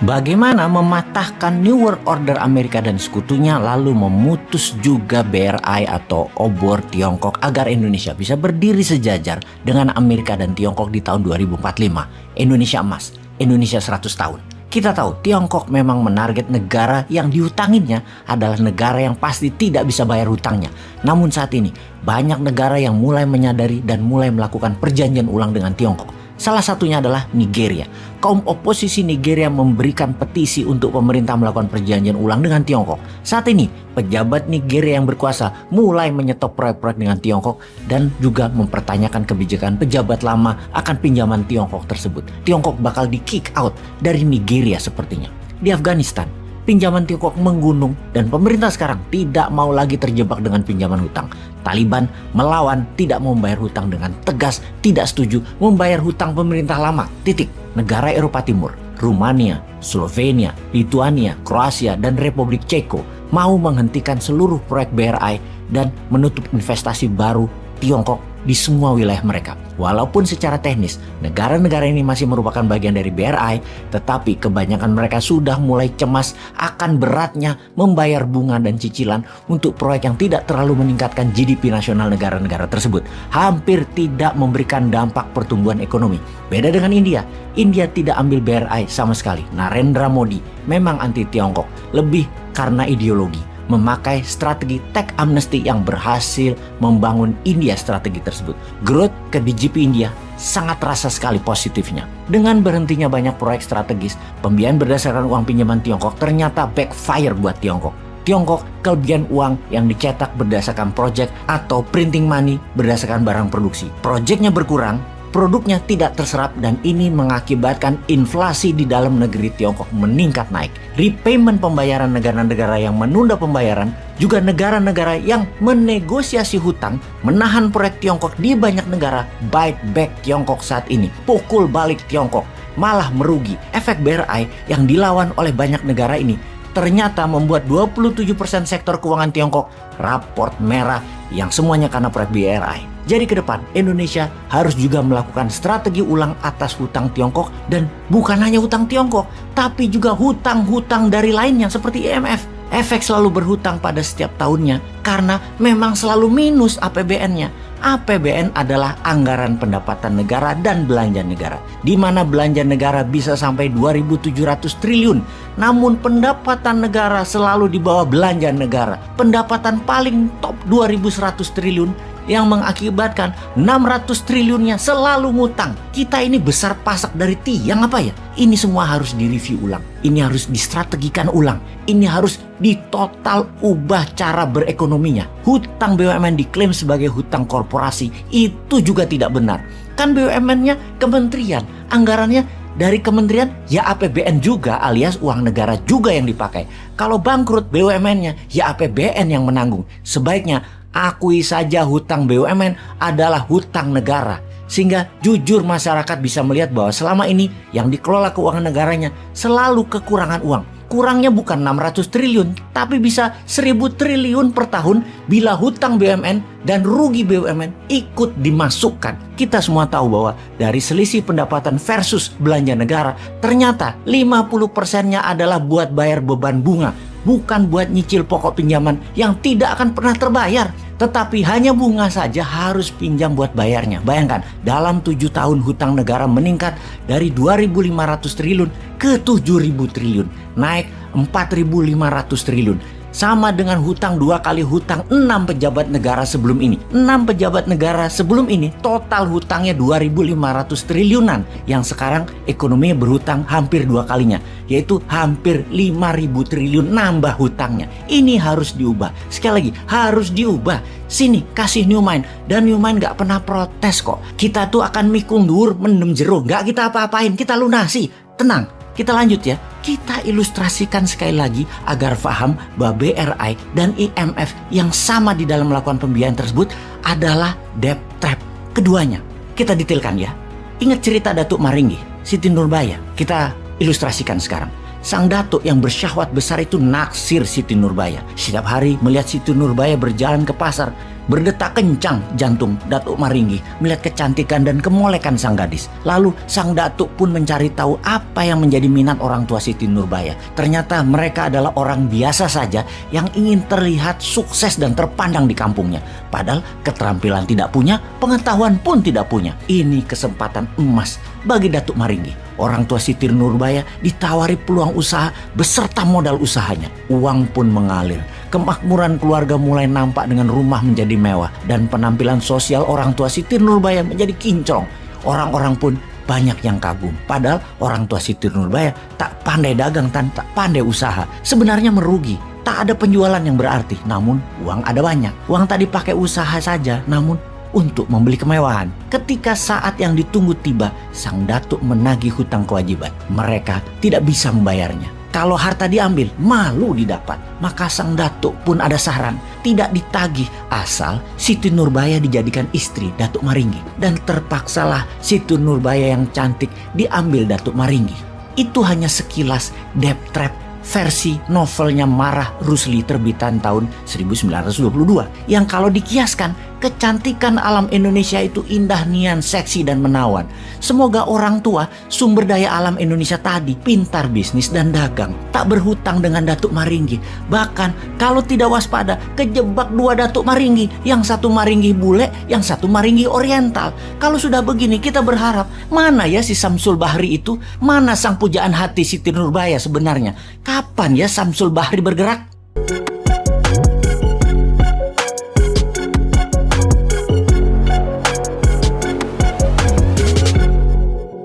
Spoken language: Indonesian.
Bagaimana mematahkan New World Order Amerika dan sekutunya, lalu memutus juga BRI atau obor Tiongkok agar Indonesia bisa berdiri sejajar dengan Amerika dan Tiongkok di tahun 2045. Indonesia emas, Indonesia 100 tahun. Kita tahu Tiongkok memang menarget negara yang dihutanginnya adalah negara yang pasti tidak bisa bayar hutangnya. Namun saat ini banyak negara yang mulai menyadari dan mulai melakukan perjanjian ulang dengan Tiongkok. Salah satunya adalah Nigeria. Kaum oposisi Nigeria memberikan petisi untuk pemerintah melakukan perjanjian ulang dengan Tiongkok. Saat ini, pejabat Nigeria yang berkuasa mulai menyetop proyek-proyek dengan Tiongkok dan juga mempertanyakan kebijakan pejabat lama akan pinjaman Tiongkok tersebut. Tiongkok bakal di-kick out dari Nigeria sepertinya. Di Afghanistan, pinjaman Tiongkok menggunung dan pemerintah sekarang tidak mau lagi terjebak dengan pinjaman hutang. Taliban melawan, tidak mau membayar hutang dengan tegas, tidak setuju membayar hutang pemerintah lama. Titik. Negara Eropa Timur, Rumania, Slovenia, Lituania, Kroasia, dan Republik Ceko mau menghentikan seluruh proyek BRI dan menutup investasi baru Tiongkok di semua wilayah mereka. Walaupun secara teknis negara-negara ini masih merupakan bagian dari BRI, tetapi kebanyakan mereka sudah mulai cemas akan beratnya membayar bunga dan cicilan untuk proyek yang tidak terlalu meningkatkan GDP nasional negara-negara tersebut. Hampir tidak memberikan dampak pertumbuhan ekonomi. Beda dengan India. India tidak ambil BRI sama sekali. Narendra Modi memang anti Tiongkok, lebih karena ideologi. Memakai strategi tax amnesty yang berhasil membangun India strategi tersebut. Growth ke DGP India sangat terasa sekali positifnya. Dengan berhentinya banyak proyek strategis, pembiayaan berdasarkan uang pinjaman Tiongkok ternyata backfire buat Tiongkok. Tiongkok kelebihan uang yang dicetak berdasarkan project atau printing money berdasarkan barang produksi. Projectnya berkurang, produknya tidak terserap, dan ini mengakibatkan inflasi di dalam negeri Tiongkok meningkat naik. Repayment pembayaran negara-negara yang menunda pembayaran, juga negara-negara yang menegosiasi hutang, menahan proyek Tiongkok di banyak negara, bite back Tiongkok saat ini, pukul balik Tiongkok, malah merugi. Efek BRI yang dilawan oleh banyak negara ini ternyata membuat 27% sektor keuangan Tiongkok raport merah, yang semuanya karena proyek BRI. Jadi ke depan Indonesia harus juga melakukan strategi ulang atas hutang Tiongkok, dan bukan hanya hutang Tiongkok, tapi juga hutang-hutang dari lainnya seperti IMF. Efek selalu berhutang pada setiap tahunnya karena memang selalu minus APBN-nya. APBN adalah anggaran pendapatan negara dan belanja negara, di mana belanja negara bisa sampai 2.700 triliun. Namun pendapatan negara selalu di bawah belanja negara. Pendapatan paling top 2.100 triliun yang mengakibatkan 600 triliunnya selalu ngutang. Kita ini besar pasak dari tiang apa ya? Ini semua harus direview ulang. Ini harus distrategikan ulang. Ini harus ditotal ubah cara berekonominya. Hutang BUMN diklaim sebagai hutang korporasi, itu juga tidak benar. Kan BUMN-nya kementerian, anggarannya dari kementerian, ya APBN juga, alias uang negara juga yang dipakai. Kalau bangkrut BUMN-nya, ya APBN yang menanggung. Sebaiknya akui saja hutang BUMN adalah hutang negara, sehingga jujur masyarakat bisa melihat bahwa selama ini yang dikelola keuangan negaranya selalu kekurangan uang. Kurangnya bukan 600 triliun, tapi bisa 1.000 triliun per tahun bila hutang BUMN dan rugi BUMN ikut dimasukkan. Kita semua tahu bahwa dari selisih pendapatan versus belanja negara, ternyata 50%-nya adalah buat bayar beban bunga, bukan buat nyicil pokok pinjaman yang tidak akan pernah terbayar. Tetapi hanya bunga saja harus pinjam buat bayarnya. Bayangkan, dalam 7 tahun hutang negara meningkat dari 2.500 triliun ke 7.000 triliun. Naik 4.500 triliun. Sama dengan hutang 2 kali hutang 6 pejabat negara sebelum ini. 6 pejabat negara sebelum ini total hutangnya 2.500 triliunan. Yang sekarang ekonominya berhutang hampir 2 kalinya, yaitu hampir 5.000 triliun nambah hutangnya. Ini harus diubah. Sekali lagi, harus diubah. Sini, kasih New Mind. Dan New Mind gak pernah protes kok. Kita tuh akan mikung dur, mendem jeruk. Gak kita apa-apain, kita lunasi. Tenang. Kita lanjut ya, kita ilustrasikan sekali lagi agar paham bahwa BRI dan IMF yang sama di dalam melakukan pembiayaan tersebut adalah debt trap. Keduanya, kita detailkan ya. Ingat cerita Datuk Maringgi, Siti Nurbaya. Kita ilustrasikan sekarang. Sang datuk yang bersyahwat besar itu naksir Siti Nurbaya. Setiap hari melihat Siti Nurbaya berjalan ke pasar, Berdetak kencang jantung Datuk Maringgi melihat kecantikan dan kemolekan sang gadis. Lalu sang datuk pun mencari tahu apa yang menjadi minat orang tua Siti Nurbaya. Ternyata mereka adalah orang biasa saja yang ingin terlihat sukses dan terpandang di kampungnya. Padahal keterampilan tidak punya, pengetahuan pun tidak punya. Ini kesempatan emas bagi Datuk Maringgi. Orang tua Siti Nurbaya ditawari peluang usaha beserta modal usahanya. Uang pun mengalir. Kemakmuran keluarga mulai nampak dengan rumah menjadi mewah. Dan penampilan sosial orang tua Siti Nurbaya menjadi kinclong. Orang-orang pun banyak yang kagum. Padahal orang tua Siti Nurbaya tak pandai dagang dan tak pandai usaha. Sebenarnya merugi. Tak ada penjualan yang berarti. Namun uang ada banyak. Uang tak dipakai usaha saja. Namun untuk membeli kemewahan. Ketika saat yang ditunggu tiba, sang datuk menagih hutang kewajiban. Mereka tidak bisa membayarnya. Kalau harta diambil, malu didapat. Maka sang datuk pun ada saran, tidak ditagih asal Siti Nurbaya dijadikan istri Datuk Maringgi. Dan terpaksalah Siti Nurbaya yang cantik diambil Datuk Maringgi. Itu hanya sekilas debt trap versi novelnya Marah Rusli terbitan tahun 1922 yang kalau dikiaskan kecantikan alam Indonesia itu indah, nian, seksi dan menawan. Semoga orang tua sumber daya alam Indonesia tadi pintar bisnis dan dagang, tak berhutang dengan Datuk Maringgi. Bahkan kalau tidak waspada kejebak dua Datuk Maringgi, yang satu Maringgi bule, yang satu Maringgi oriental. Kalau sudah begini kita berharap mana ya si Samsul Bahri itu, mana sang pujaan hati Siti Nurbaya sebenarnya? Kapan ya Samsul Bahri bergerak?